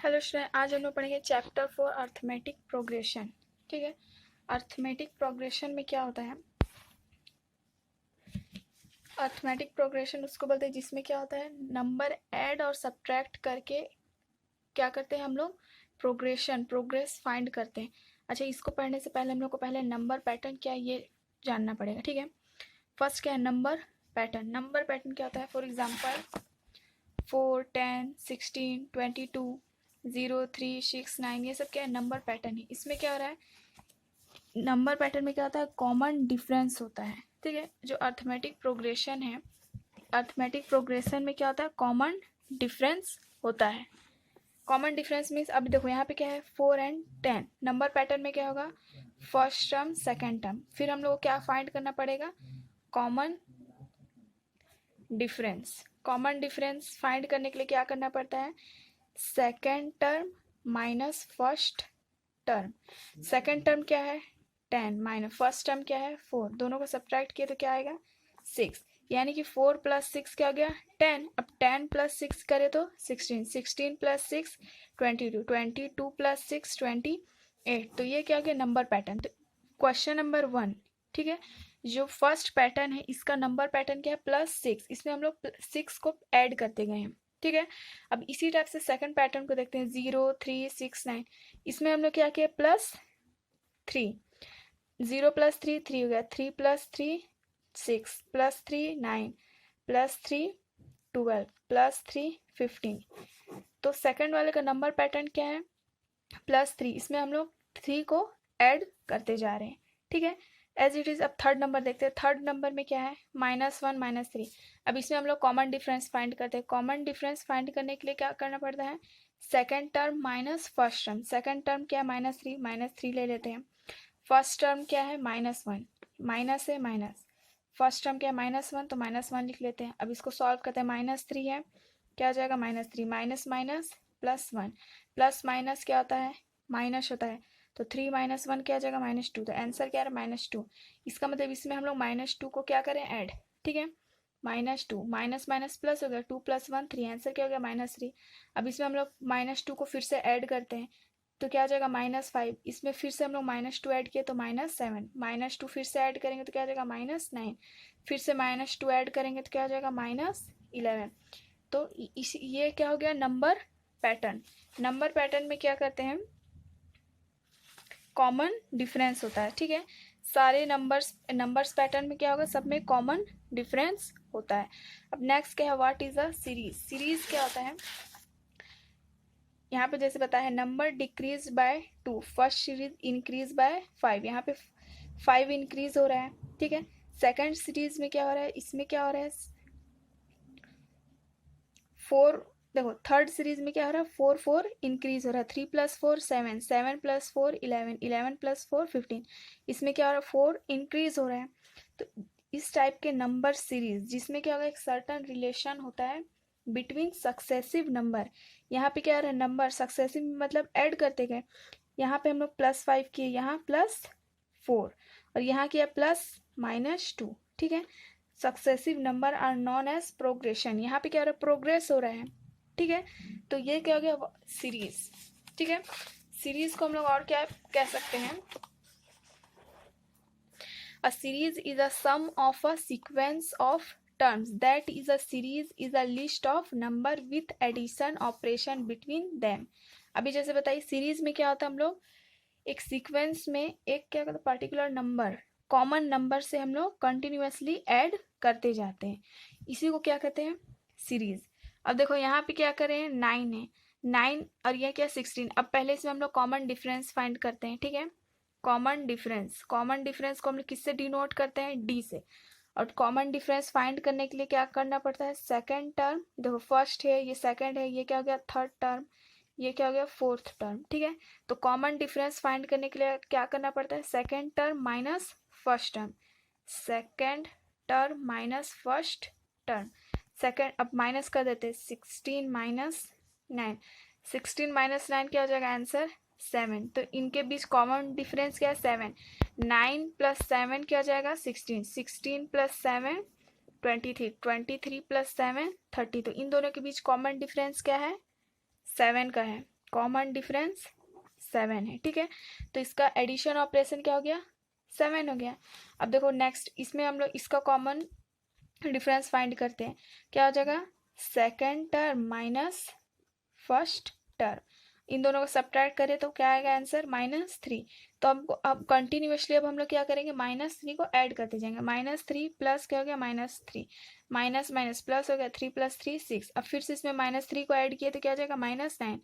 Hello student, आज हम लोग पढ़ेंगे चैप्टर 4 अर्थमेटिक प्रोग्रेशन। ठीक है, अर्थमेटिक प्रोग्रेशन में क्या होता है? अर्थमेटिक प्रोग्रेशन उसको बोलते हैं जिसमें क्या होता है, नंबर ऐड और सब्ट्रैक्ट करके क्या करते हैं हम लोग, प्रोग्रेस फाइंड करते हैं। अच्छा, इसको पढ़ने से पहले हम लोग को पहले नंबर पैटर्न क्या है ये जानना पड़ेगा। ठीक है, फर्स्ट क्या है, नंबर पैटर्न। नंबर पैटर्न क्या होता है? फॉर एग्जाम्पल 4, 10, 16, 22, 0, 3, 6, 9, ये सब क्या है, नंबर पैटर्न है। इसमें क्या हो रहा है, नंबर पैटर्न में क्या होता है, कॉमन डिफरेंस होता है। ठीक है, जो अर्थमेटिक प्रोग्रेशन है, अर्थमेटिक प्रोग्रेशन में क्या होता है, कॉमन डिफरेंस होता है। कॉमन डिफरेंस मीन्स, अब देखो यहाँ पे क्या है, 4 एंड 10। नंबर पैटर्न में क्या होगा, फर्स्ट टर्म सेकेंड टर्म, फिर हम लोग को क्या फाइंड करना पड़ेगा, common difference. Common difference find करने के लिए क्या करना पड़ता है, second term minus first term. Second term क्या है, 10 माइनस फर्स्ट टर्म क्या है, 4, दोनों को सब्ट्रैक्ट किए तो क्या आएगा, 6। यानी कि 4 + 6 क्या हो गया, 10। अब 10 + 6 करे तो 16, 16 + 6 22, 22 + 6 28। तो ये क्या हो गया, नंबर पैटर्न। तो क्वेश्चन नंबर 1, ठीक है, जो फर्स्ट पैटर्न है इसका नंबर पैटर्न क्या है, +6। इसमें हम लोग 6 को ऐड करते गए हैं। ठीक है, अब इसी टाइप से सेकंड पैटर्न को देखते हैं, 0, 3, 6, 9। इसमें हम लोग क्या किया, +3, 0 + 3 3 हो गया, 3 + 3 6 + 3 9 + 3 12 + 3 15। तो सेकंड वाले का नंबर पैटर्न क्या है, +3। इसमें हम लोग 3 को ऐड करते जा रहे हैं। ठीक है, एज इट इज। अब थर्ड नंबर देखते हैं। थर्ड नंबर में क्या है, -1 -3। अब इसमें हम लोग कॉमन डिफरेंस फाइंड करते हैं। कॉमन डिफरेंस फाइंड करने के लिए क्या करना पड़ता है, second term minus first term. Second term क्या है, -3 ले लेते हैं। फर्स्ट टर्म क्या है, -1, माइनस है माइनस। फर्स्ट टर्म क्या है, -1, तो -1 लिख लेते हैं। अब इसको सॉल्व करते हैं, -3 है, क्या हो जाएगा, -3 माइनस माइनस +1, प्लस माइनस क्या होता है, माइनस होता है। तो 3 - 1 क्या आ जाएगा, -2। तो आंसर क्या है, -2। इसका मतलब इसमें हम लोग -2 को क्या करें, ऐड। ठीक है, -2 माइनस माइनस प्लस हो गया, 2 + 1 3, आंसर क्या हो गया, -3। अब इसमें हम लोग -2 को फिर से ऐड करते हैं तो क्या आ जाएगा, -5। इसमें फिर से हम लोग -2 ऐड किए तो -7, -2 फिर से ऐड करेंगे तो क्या आ जाएगा, -9। फिर से -2 ऐड करेंगे तो क्या आ जाएगा, -11। तो इस ये क्या हो गया, नंबर पैटर्न। नंबर पैटर्न में क्या करते हैं, कॉमन डिफरेंस होता है। ठीक है, सारे नंबर्स पैटर्न में क्या होगा, सब में कॉमन डिफरेंस होता है। अब नेक्स्ट क्या है, what is a series. Series क्या होता है, यहाँ पे जैसे बताया है, number decrease by 2, first series increase by 5। यहाँ पे 5 इंक्रीज हो रहा है। ठीक है, सेकंड सीरीज में क्या हो रहा है, इसमें क्या हो रहा है, 4। देखो थर्ड सीरीज में क्या हो रहा है, 4 4 इंक्रीज हो रहा है, 3 + 4 7, 7 + 4 11, 11 + 4 15। इसमें क्या हो रहा है, 4 इंक्रीज हो रहा है। तो इस टाइप के नंबर सीरीज जिसमें क्या होगा, एक सर्टन रिलेशन होता है बिटवीन सक्सेसिव नंबर। यहाँ पे क्या हो रहा है, नंबर सक्सेसिव मतलब ऐड करते गए। यहाँ पे हम लोग +5 किए, यहाँ +4, और यहाँ किया +-2। ठीक है, successive number are known as progression. यहाँ पे क्या हो रहा है, प्रोग्रेस हो रहा है। ठीक है, तो ये क्या हो गया, सीरीज। ठीक है, सीरीज को हम लोग और क्या कह सकते हैं, a series is a sum of a sequence of terms that is a series is a list of number with addition operation between them। अभी जैसे बताइए, सीरीज में क्या होता है, हम लोग एक सीक्वेंस में एक क्या कहते हैं, पर्टिकुलर नंबर, कॉमन नंबर से हम लोग कंटिन्यूअसली ऐड करते जाते हैं, इसी को क्या कहते हैं, सीरीज। अब देखो यहाँ पे क्या करें, 9 है, 9 और यह क्या 16। अब पहले इसमें हम लोग कॉमन डिफरेंस फाइंड करते हैं। ठीक है, कॉमन डिफरेंस को हम लोग किससे डिनोट करते हैं, डी से। और कॉमन डिफरेंस फाइंड करने के लिए क्या करना पड़ता है, सेकेंड टर्म, देखो फर्स्ट है, ये सेकेंड है, ये क्या हो गया, थर्ड टर्म, ये क्या हो गया, फोर्थ टर्म। ठीक है, तो कॉमन डिफरेंस फाइंड करने के लिए क्या करना पड़ता है, second term minus first term, second term minus first term. Second, अब माइनस कर देते हैं, 16 - 9, 16 - 9 क्या हो जाएगा, आंसर 7। तो इनके बीच कॉमन डिफरेंस क्या है, 7। 9 + 7 क्या हो जाएगा, 16, 16 + 7 23, 23 + 7 30। तो इन दोनों के बीच कॉमन डिफरेंस क्या है, 7 का है। कॉमन डिफरेंस 7 है, ठीक है। तो इसका एडिशन ऑपरेशन क्या हो गया, 7 हो गया। अब देखो नेक्स्ट, इसमें हम लोग इसका कॉमन डिफरेंस फाइंड करते हैं। क्या हो जाएगा, second term minus first term, इन दोनों को सब्ट्रैक्ट करें तो क्या आएगा आंसर, -3। तो अब कंटिन्यूसली अब हम लोग क्या करेंगे, -3 को ऐड करते जाएंगे। -3 प्लस क्या हो गया, -3 माइनस माइनस प्लस हो गया, 3 + 3 6। अब फिर से इसमें -3 को ऐड किए तो क्या हो जाएगा, -9।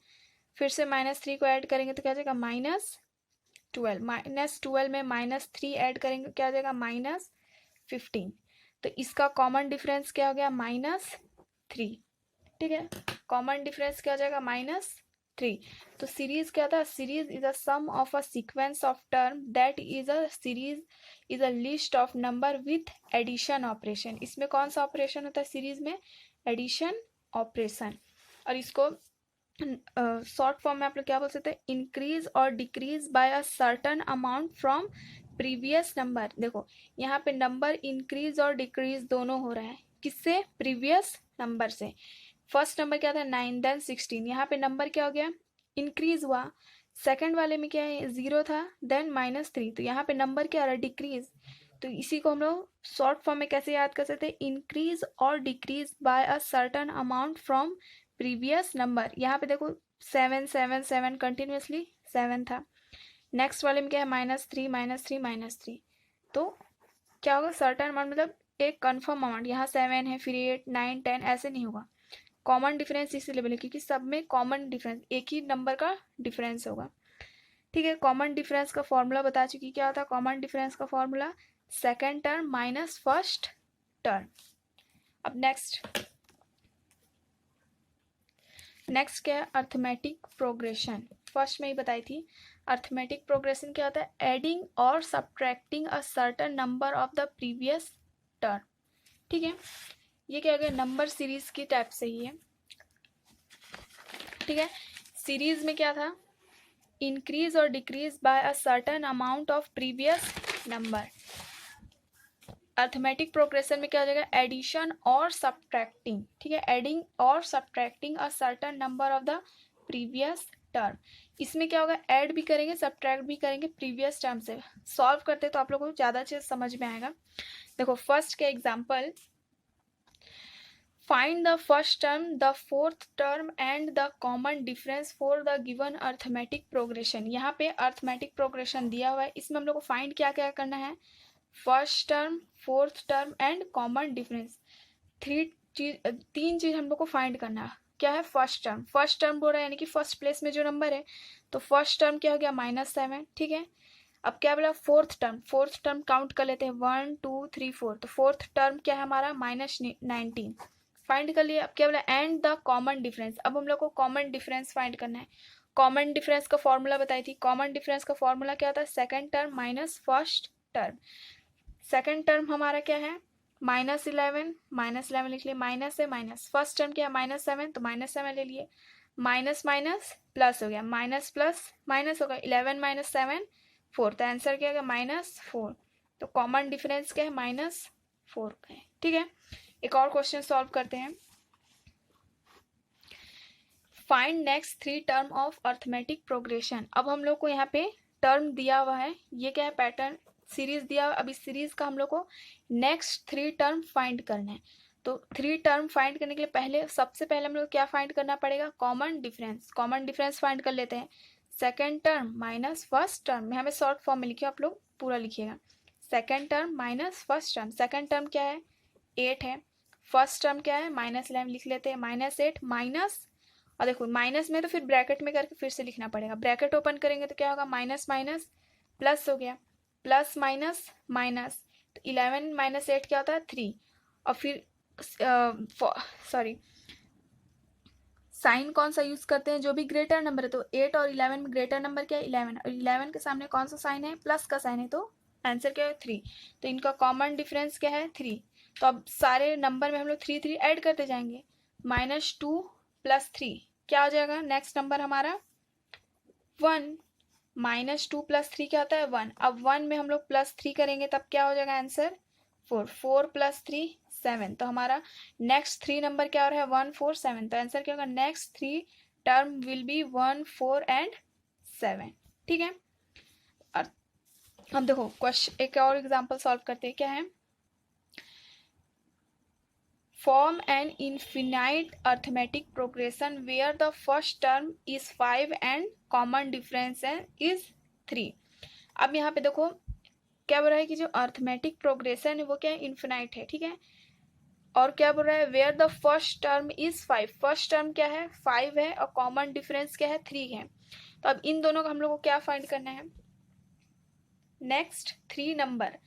फिर से -3 को ऐड करेंगे तो क्या हो जाएगा, -12। -12 में -3 ऐड करेंगे क्या हो जाएगा, -15। तो इसका कॉमन डिफरेंस क्या हो गया, -3, ठीक है। कॉमन डिफरेंस क्या हो जाएगा, -3। तो सीरीज क्या था, series is a sum of a sequence of term that is a series is a list of number with addition operation. इसमें कौन सा ऑपरेशन होता है सीरीज में, एडिशन ऑपरेशन। और इसको शॉर्ट फॉर्म में आप लोग क्या बोल सकते हैं, इंक्रीज और decrease by a certain amount from previous number. देखो यहाँ पे नंबर इंक्रीज और डिक्रीज दोनों हो रहा है, किससे, प्रीवियस नंबर से। फर्स्ट नंबर क्या था, 9, देन 16, यहाँ पे नंबर क्या हो गया, इंक्रीज हुआ। सेकंड वाले में क्या है, 0 था, देन -3, तो यहाँ पे नंबर क्या आ रहा है, डिक्रीज। तो इसी को हम लोग शॉर्ट फॉर्म में कैसे याद कर सकते हैं, इंक्रीज और decrease by a certain amount from previous number. यहाँ पे देखो 7 7 7 कंटिन्यूसली 7 था। नेक्स्ट वाले में क्या है, -3 -3 -3। तो क्या होगा, सर्टन अमाउंट मतलब एक कन्फर्म अमाउंट, यहाँ 7 है, फिर 8 9 10 ऐसे नहीं होगा। कॉमन डिफरेंस इसीलिए बोले क्योंकि सब में कॉमन डिफरेंस, एक ही नंबर का डिफरेंस होगा, ठीक है। कॉमन डिफरेंस का फॉर्मूला बता चुकी, क्या होता है कॉमन डिफरेंस का formula, second term minus first term. अब नेक्स्ट क्या है, अर्थमेटिक प्रोग्रेशन। फर्स्ट में ही बताई थी, अर्थमेटिक प्रोग्रेशन क्या होता है, एडिंग और subtracting a certain number of the previous term, ठीक है। ये क्या हो गया, नंबर सीरीज की टाइप से ही है, ठीक है। सीरीज में क्या था, इंक्रीज और decrease by a certain amount of previous number. Arithmetic progression में क्या हो जाएगा, एडिशन और सब्ट्रैक्टिंग, ठीक है, एडिंग और subtracting a certain number of the previous term. इसमें क्या होगा, ऐड भी करेंगे सब्ट्रैक्ट भी करेंगे प्रीवियस टर्म से। सॉल्व करते तो आप लोगों को ज़्यादा अच्छे से समझ में आएगा। देखो फर्स्ट के example, find the first term, the fourth term and the common difference for the given arithmetic progression. यहाँ पे अर्थमेटिक प्रोग्रेशन दिया हुआ है, इसमें हम लोग को फाइंड क्या क्या करना है, first term, fourth term and common difference. तीन चीज हम लोग को फाइंड करना है। क्या है, फर्स्ट टर्म, फर्स्ट टर्म बोल रहा है यानी कि फर्स्ट प्लेस में जो नंबर है, तो फर्स्ट टर्म क्या हो गया, -7, ठीक है। अब क्या बोला, fourth term, fourth term count कर लेते हैं, 1 2 3 4, तो फोर्थ टर्म क्या है हमारा, -19 फाइंड कर लिए। अब क्या बोला, एंड द कॉमन डिफरेंस, अब हम लोग को कॉमन डिफरेंस फाइंड करना है। कॉमन डिफरेंस का फॉर्मूला बताई थी, कॉमन डिफरेंस का फॉर्मूला क्या होता है, second term minus first term. Second term हमारा क्या है, -11 लिख लिए, माइनस है माइनस, फर्स्ट टर्म क्या है, -7, तो -7 ले लिए, माइनस माइनस प्लस हो गया, माइनस प्लस माइनस होगा, 11 - 7 4, तो आंसर क्या होगा, -4। तो कॉमन डिफरेंस क्या है, -4 का है, ठीक है। एक और क्वेश्चन सॉल्व करते हैं। Find next 3 term of arithmetic progression. अब हम लोग को यहाँ पे टर्म दिया हुआ है, ये क्या है, पैटर्न सीरीज दिया हुआ। अब इस सीरीज का हम लोग को नेक्स्ट 3 टर्म फाइंड करना है। तो 3 टर्म फाइंड करने के लिए पहले सबसे पहले हम लोग क्या फाइंड करना पड़ेगा, common difference. Common difference find कर लेते हैं, second term minus first term, यहाँ पे शॉर्ट फॉर्म में लिखिए, आप लोग पूरा लिखिएगा। Second term minus first term, second term क्या है, 8 है, फर्स्ट टर्म क्या है, -11 लिख लेते हैं, -8 माइनस, और देखो माइनस में तो फिर ब्रैकेट में करके फिर से लिखना पड़ेगा, ब्रैकेट ओपन करेंगे तो क्या होगा, माइनस माइनस प्लस हो गया, प्लस माइनस माइनस, तो 11 - 8 क्या होता है, 3, और फिर सॉरी साइन कौन सा यूज करते हैं, जो भी ग्रेटर नंबर है, तो 8 और 11 में ग्रेटर नंबर क्या है, 11, और 11 के सामने कौन सा साइन है, प्लस का साइन है, तो आंसर क्या है, 3। तो इनका कॉमन डिफरेंस क्या है, 3। तो अब सारे नंबर में हम लोग 3 3 ऐड करते जाएंगे, -2 + 3 क्या हो जाएगा, नेक्स्ट नंबर हमारा 1, -2 + 3 क्या होता है, 1। अब 1 में हम लोग +3 करेंगे तब क्या हो जाएगा आंसर, 4, 4 + 3 7, तो हमारा नेक्स्ट 3 नंबर क्या हो रहा है, 1 4 7, तो आंसर क्या होगा, next 3 term will be 1, 4 and 7। ठीक है, अब देखो क्वेश्चन, एक और एग्जांपल सॉल्व करते हैं। क्या है? Form an infinite arithmetic progression where the first term is 5 and common difference is 3। अब यहाँ पे देखो क्या बोल रहा है कि जो अर्थमेटिक प्रोग्रेशन है वो क्या है? इन्फिनाइट है। ठीक है, और क्या बोल रहा है? Where the first term is 5। First term क्या है? 5 है, और कॉमन डिफरेंस क्या है? 3 है। तो अब इन दोनों का हम लोग को क्या फाइंड करना है? नेक्स्ट 3 नंबर,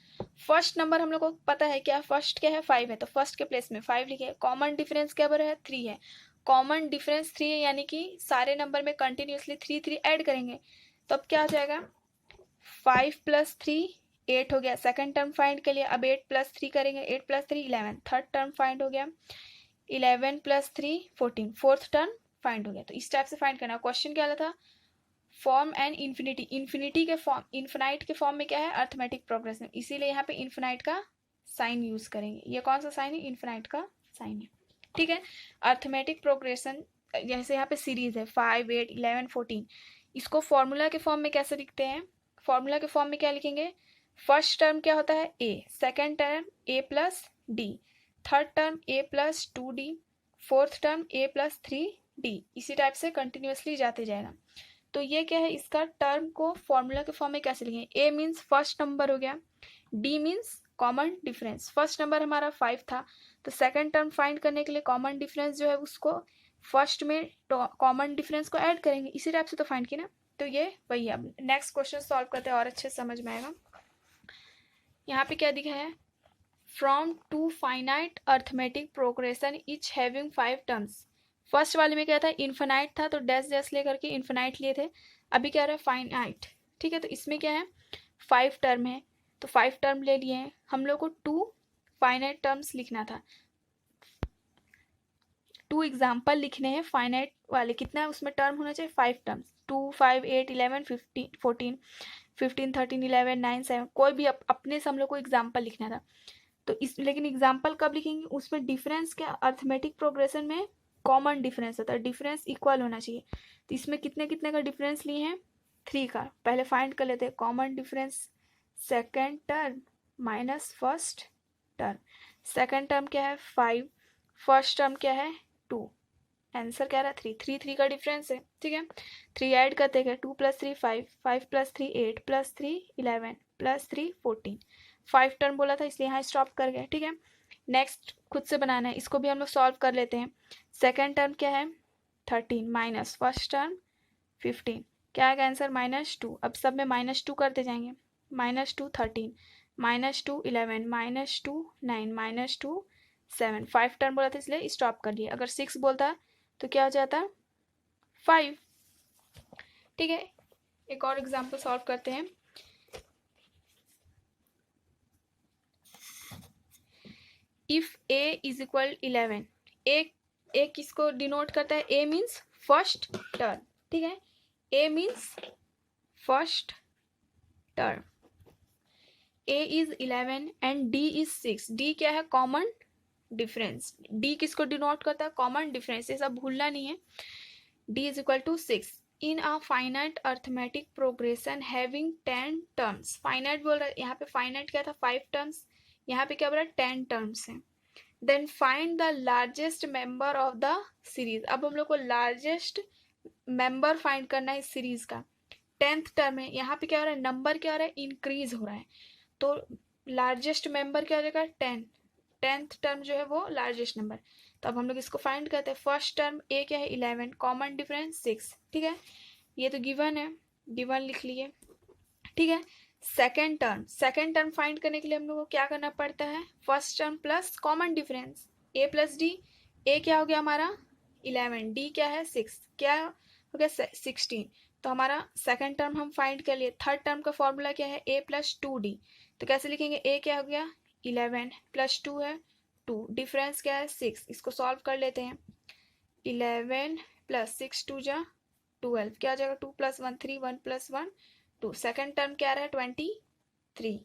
फर्स्ट नंबर हम लोग को पता है क्या? फर्स्ट क्या है? 5 है, तो फर्स्ट के प्लेस में 5 लिखे। कॉमन डिफरेंस क्या बोल रहा है? 3 है। कॉमन डिफरेंस 3 है, यानी कि सारे नंबर में कंटिन्यूसली 3 3 ऐड करेंगे, तो अब क्या हो जाएगा? 5 + 3 8 हो गया। सेकंड टर्म फाइंड के लिए अब 8 + 3 करेंगे, 8 + 3 11। थर्ड टर्म फाइंड हो गया, 11 + 3 14। फोर्थ टर्म फाइंड हो गया। तो इस टाइप से फाइंड करना। क्वेश्चन क्या था? फॉर्म एंड इन्फिनिटी, इन्फिनिटी के फॉर्म, इन्फिनाइट के फॉर्म में क्या है? अर्थमेटिक प्रोग्रेशन, इसीलिए यहाँ पे इन्फिनाइट का साइन यूज करेंगे। ये कौन सा साइन है? इन्फिनाइट का साइन है। ठीक है, अर्थमेटिक प्रोग्रेशन जैसे यहाँ पे सीरीज है 5 8 11 14, इसको फॉर्मूला के फॉर्म में कैसे लिखते हैं? फॉर्मूला के फॉर्म में क्या लिखेंगे? फर्स्ट टर्म क्या होता है? ए, सेकेंड टर्म ए प्लस डी, थर्ड टर्म ए प्लस 2d, फोर्थ टर्म ए प्लस 3d। इसी टाइप से कंटिन्यूसली जाते जाएगा। तो ये क्या है? इसका टर्म को फॉर्मूला के फॉर्म में कैसे लिखेंगे? ए मीन्स फर्स्ट नंबर हो गया, D means common difference. First number हमारा 5 था, तो सेकंड टर्म फाइंड करने के लिए कॉमन डिफरेंस जो है उसको फर्स्ट में कॉमन डिफरेंस को ऐड करेंगे। इसी टाइप से तो फाइंड किया ना, तो ये वही है। अब नेक्स्ट क्वेश्चन सॉल्व करते हैं और अच्छे से समझ में आएगा। यहाँ पे क्या दिखा है? From two finite arithmetic progression each having 5 terms. First वाले में क्या था? इन्फिनाइट था, तो डैश डैश लेकर के इन्फिनाइट लिए थे। अभी क्या रहा है? फाइनाइट। ठीक है, तो इसमें क्या है? 5 टर्म है, तो 5 टर्म ले लिए हैं। हम लोग को 2 फाइनाइट टर्म्स लिखना था, 2 एग्जाम्पल लिखने हैं फाइनाइट वाले। कितना उसमें टर्म होना चाहिए? 5 टर्म्स। 2 5 8 11 15 14 15 13 11 9 7, कोई भी अपने से हम लोग को एग्जाम्पल लिखना था। तो इस, लेकिन एग्जाम्पल कब लिखेंगे? उसमें डिफरेंस क्या? अर्थमेटिक प्रोग्रेशन में कॉमन डिफरेंस होता है, डिफरेंस इक्वल होना चाहिए। तो इसमें कितने कितने का डिफरेंस लिए हैं? 3 का। पहले फाइंड कर लेते हैं। Common difference second term minus first term. Second term क्या है? 5, फर्स्ट टर्म क्या है? 2। आंसर क्या रहा? 3 3 3 का डिफरेंस है। ठीक है, 3 ऐड करते हैं। 2 + 3 5, 5 + 3 8 + 3 11 + 3 14। 5 टर्म बोला था इसलिए यहाँ स्टॉप कर गए। ठीक है, नेक्स्ट खुद से बनाना है, इसको भी हम लोग सॉल्व कर लेते हैं। सेकेंड टर्म क्या है? 13 माइनस फर्स्ट टर्म 15, क्या आएगा आंसर? -2। अब सब में -2 करते जाएंगे। -2 13, -2 11, -2 9, -2 7। 5 टर्म बोला था इसलिए स्टॉप कर दिया। अगर 6 बोलता तो क्या हो जाता? 5। ठीक है, एक और एग्जाम्पल सॉल्व करते हैं। If a is equal 11, a किसको डिनोट करता है? a means first term. ठीक है, a means first term. a is 11 and d is 6। d क्या है? Common difference. d किसको डिनोट करता है? Common difference. ये सब भूलना नहीं है। d is equal to 6 in a finite arithmetic progression having 10 terms. Finite बोल रहा है, यहाँ पे फाइनाइट क्या था? 5 टर्म्स। यहाँ पे क्या बोल रहा है? 10 टर्म्स है। Then find the largest member of the series. अब हम लोग को लार्जेस्ट मेंबर फाइंड करना है इस सीरीज का। 10th टर्म है, यहाँ पे क्या हो रहा है? नंबर क्या हो रहा है? इंक्रीज हो रहा है, तो लार्जेस्ट मेंबर क्या हो जाएगा? 10। 10th टर्म जो है वो लार्जेस्ट नंबर। तो अब हम लोग इसको फाइंड करते हैं। फर्स्ट टर्म ए क्या है? 11, कॉमन डिफरेंस 6। ठीक है, ये तो गिवन है, गिवन लिख लिए। ठीक है, सेकेंड टर्म फाइंड करने के लिए हम लोग को क्या करना पड़ता है? First term plus common difference, a plus d. A क्या हो गया हमारा? 11, डी क्या है? 6, क्या हो गया? 16। तो हमारा सेकेंड टर्म हम फाइंड कर लिए। थर्ड टर्म का फॉर्मूला क्या है? ए प्लस 2d। तो कैसे लिखेंगे? ए क्या हो गया? 11 + 2 है 2, डिफरेंस क्या है? 6। इसको सॉल्व कर लेते हैं। 11 + 6 2 जा 12, क्या हो जाएगा? 2 + 1 3, 1 + 1 2। सेकेंड टर्म क्या रहा है? 23।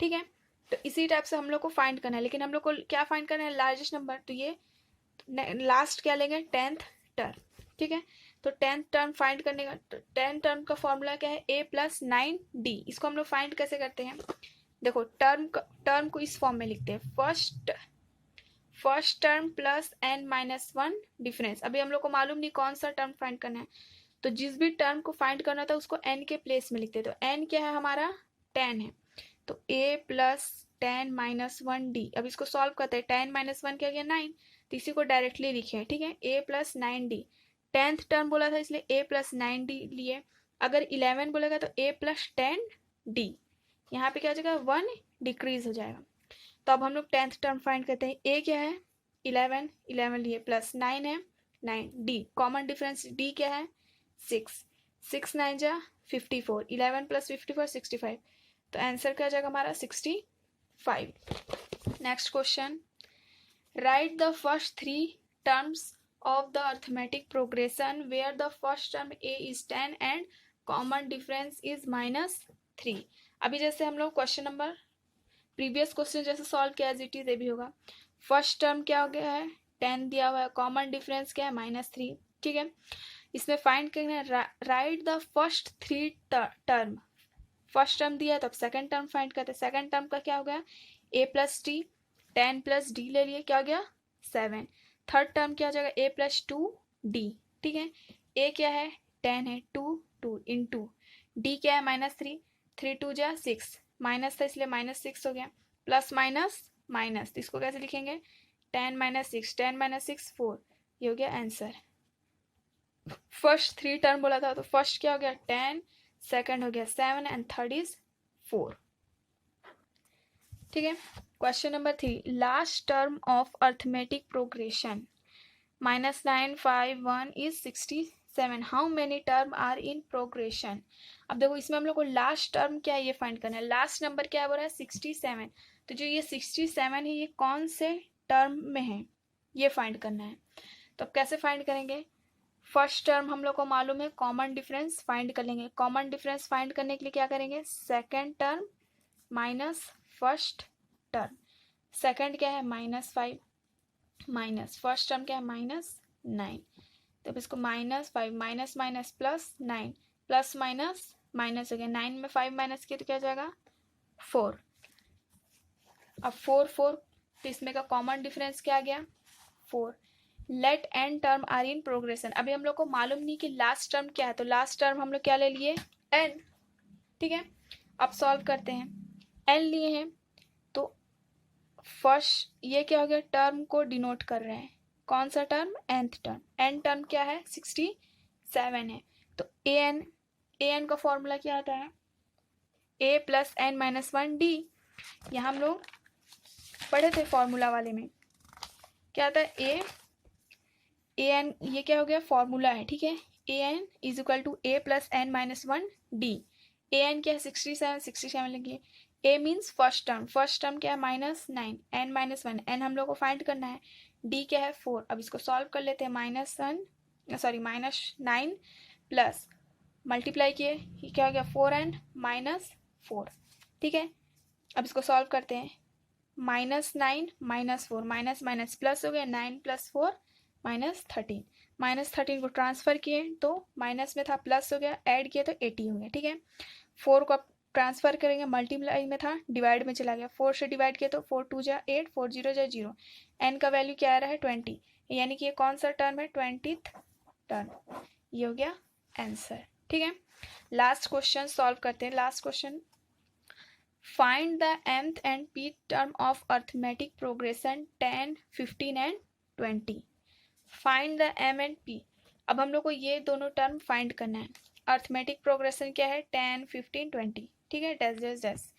ठीक है, तो इसी टाइप से हम लोग को फाइंड करना है, लेकिन हम लोग को क्या फाइंड करना है? Largest number. तो ये लास्ट क्या लेंगे? 10th टर्म, ठीक है। तो 10th टर्म फाइंड करने का, 10th टर्म का फॉर्मूला क्या है, a प्लस 9d। इसको हम लोग फाइंड कैसे करते हैं, देखो टर्म को इस फॉर्म में लिखते हैं, first term plus n minus 1 difference. अभी हम लोग को मालूम नहीं कौन सा टर्म फाइंड करना है, तो जिस भी टर्म को फाइंड करना था उसको n के प्लेस में लिखते हैं। तो n क्या है हमारा, 10 है, तो a प्लस 10 माइनस 1d। अब इसको सॉल्व करते हैं, 10 माइनस 1 क्या गया 9, तो इसी को डायरेक्टली लिखे, ठीक है, a plus 9d। 10th term बोला था इसलिए a प्लस 9d लिए। अगर 11 बोलेगा तो a प्लस 10d, यहाँ पे क्या हो जाएगा 1 डिक्रीज हो जाएगा। तो अब हम लोग 10th टर्म फाइंड करते हैं, a क्या है 11 लिए, प्लस 9 है 9, d कॉमन डिफरेंस d क्या है 6 9 जा 54, 11 प्लस 54 65, तो आंसर क्या जाएगा हमारा 65। Next question, right the first 3 terms of the arithmetic progression where the first term a is 10 and common difference is -3। अभी जैसे हम लोग क्वेश्चन नंबर प्रीवियस क्वेश्चन जैसे सॉल्व किया एज इट इज ये भी होगा। फर्स्ट टर्म क्या हो गया है 10 दिया हुआ है, कॉमन डिफरेंस क्या है -3, ठीक है। इसमें फाइंड करना है right the first 3 term. First term दिया है तो अब सेकंड टर्म फाइंड करते हैं। सेकंड टर्म का क्या हो गया a plus T, 10 plus D ले लिए, क्या हो गया 7। थर्ड टर्म क्या हो जाएगा a प्लस 2d, ठीक है। a क्या है 10 है, 2 इंटू d क्या है -3, 3 2 जा 6, माइनस था इसलिए -6 हो गया, प्लस माइनस माइनस, तो इसको कैसे लिखेंगे 10 माइनस 6, 10 माइनस 6 4, ये हो गया आंसर। फर्स्ट 3 टर्म बोला था तो फर्स्ट क्या हो गया 10, सेकंड हो गया 7 एंड थर्ड इज 4, ठीक है। Question number 3, last term of arithmetic progression -9 5 1 is 67, how many term are in progression. अब देखो इसमें हम लोग को लास्ट टर्म क्या है ये फाइंड करना है, लास्ट नंबर क्या बोल रहा है 67, तो जो ये 67 है ये कौन से टर्म में है ये फाइंड करना है। तो अब कैसे फाइंड करेंगे, फर्स्ट टर्म हम लोग को मालूम है, कॉमन डिफरेंस फाइंड कर लेंगे। कॉमन डिफरेंस फाइंड करने के लिए क्या करेंगे, second term minus first term. Second क्या है -5 माइनस फर्स्ट टर्म क्या है -9, तो अब इसको -5 minus minus plus 9, plus minus minus हो गया, 9 में 5 माइनस किया तो क्या जाएगा 4। अब 4 तो इसमें का कॉमन डिफरेंस क्या आ गया 4। Let n term are in progression. अभी हम लोग को मालूम नहीं कि लास्ट टर्म क्या है, तो लास्ट टर्म हम लोग क्या ले लिए n, ठीक है। अब सॉल्व करते हैं, n लिए हैं तो फर्स्ट ये क्या हो गया टर्म को डिनोट कर रहे हैं, कौन सा term nth term, n term क्या है 67 है, तो an का फॉर्मूला क्या आता है a plus n minus 1d। यहाँ हम लोग पढ़े थे फॉर्मूला वाले में, क्या आता है an, ये क्या हो गया फॉर्मूला है, ठीक है। an is equal to a plus n minus 1d। an क्या है 67 लिखिए, a मीन्स फर्स्ट टर्म क्या है -9, n माइनस 1, n हम लोग को फाइंड करना है, d क्या है 4। अब इसको सॉल्व कर लेते हैं, -9 प्लस मल्टीप्लाई किए, ये क्या हो गया 4 एंड -4, ठीक है। अब इसको सॉल्व करते हैं, -9 -4 माइनस माइनस प्लस हो गया, 9 प्लस 4 -13, -13 को ट्रांसफर किए तो माइनस में था प्लस हो गया, ऐड किए तो 80 हो गया, ठीक है। 4 को ट्रांसफर करेंगे, मल्टीप्लाई में था डिवाइड में चला गया, 4 से डिवाइड किया तो 4 2 जा 8, 4 0 जा 0, n का वैल्यू क्या आ रहा है 20, यानी कि ये कौन सा टर्म है 20th टर्म, ये हो गया आंसर, ठीक है। लास्ट क्वेश्चन सॉल्व करते हैं, last question, find the mth and pth term of arithmetic progression 10 15 and 20। Find the m and p। अब हम लोग को ये दोनों टर्म फाइंड करना है। अर्थमेटिक प्रोग्रेशन क्या है 10 15 20, ठीक है, dash dash dash.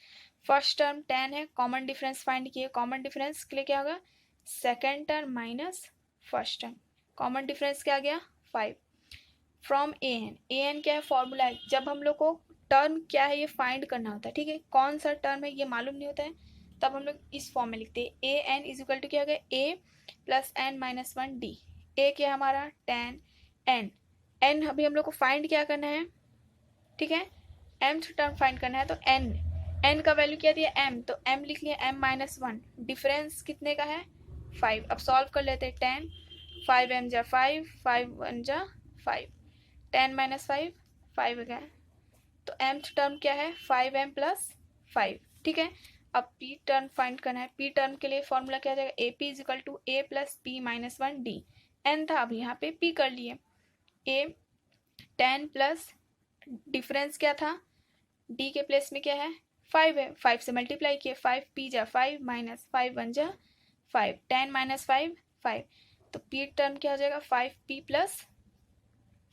First term 10 है, कॉमन डिफरेंस फाइंड किए, कॉमन डिफरेंस के लिए क्या होगा second term minus first term, common difference क्या आ गया 5 फ्रॉम an क्या है फॉर्मूला है, जब हम लोग को टर्म क्या है ये फाइंड करना होता है, ठीक है, कौन सा टर्म है ये मालूम नहीं होता है, तब हम लोग इस फॉर्म में लिखते हैं an इज इक्वल टू क्या हो गया a plus n minus 1d। a क्या है हमारा 10, n अभी हम लोग को फाइंड क्या करना है, ठीक है, mth टर्म फाइंड करना है, तो n का वैल्यू क्या दिया m, तो m लिख लिया m माइनस 1, डिफरेंस कितने का है 5। अब सॉल्व कर लेते हैं, 5 m जा 5, 5 1 जा 5, 10 माइनस 5 5 गया। तो mth टर्म क्या है 5m प्लस 5, ठीक है। अब p टर्म फाइंड करना है। p टर्म के लिए फॉर्मूला क्या आ जाएगा, a p equal to a plus p minus 1 d. n था, अब यहाँ पे p कर लिए। a 10 प्लस डिफरेंस क्या था, d के प्लेस में क्या है 5 है, 5 से मल्टीप्लाई किए, 5 p जा 5 माइनस 5 1 जा 5, 10 माइनस 5 5, तो p टर्म क्या हो जाएगा 5p प्लस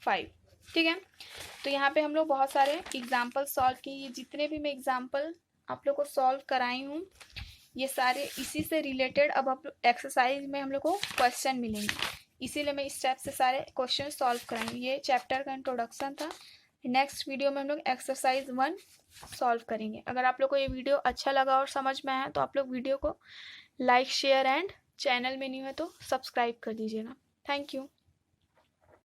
5, ठीक है। तो यहाँ पे हम लोग बहुत सारे एग्जाम्पल सॉल्व किए। ये जितने भी मैं एग्जाम्पल आप लोग को सॉल्व कराई हूँ ये सारे इसी से रिलेटेड अब आप एक्सरसाइज में हम लोग को क्वेश्चन मिलेंगे, इसीलिए मैं इस टाइप से सारे क्वेश्चन सॉल्व कराई। ये चैप्टर का इंट्रोडक्शन था। नेक्स्ट वीडियो में हम लोग एक्सरसाइज 1 सॉल्व करेंगे। अगर आप लोग को ये वीडियो अच्छा लगा और समझ में आया तो आप लोग वीडियो को लाइक शेयर एंड चैनल में नहीं है तो सब्सक्राइब कर दीजिएगा। Thank you.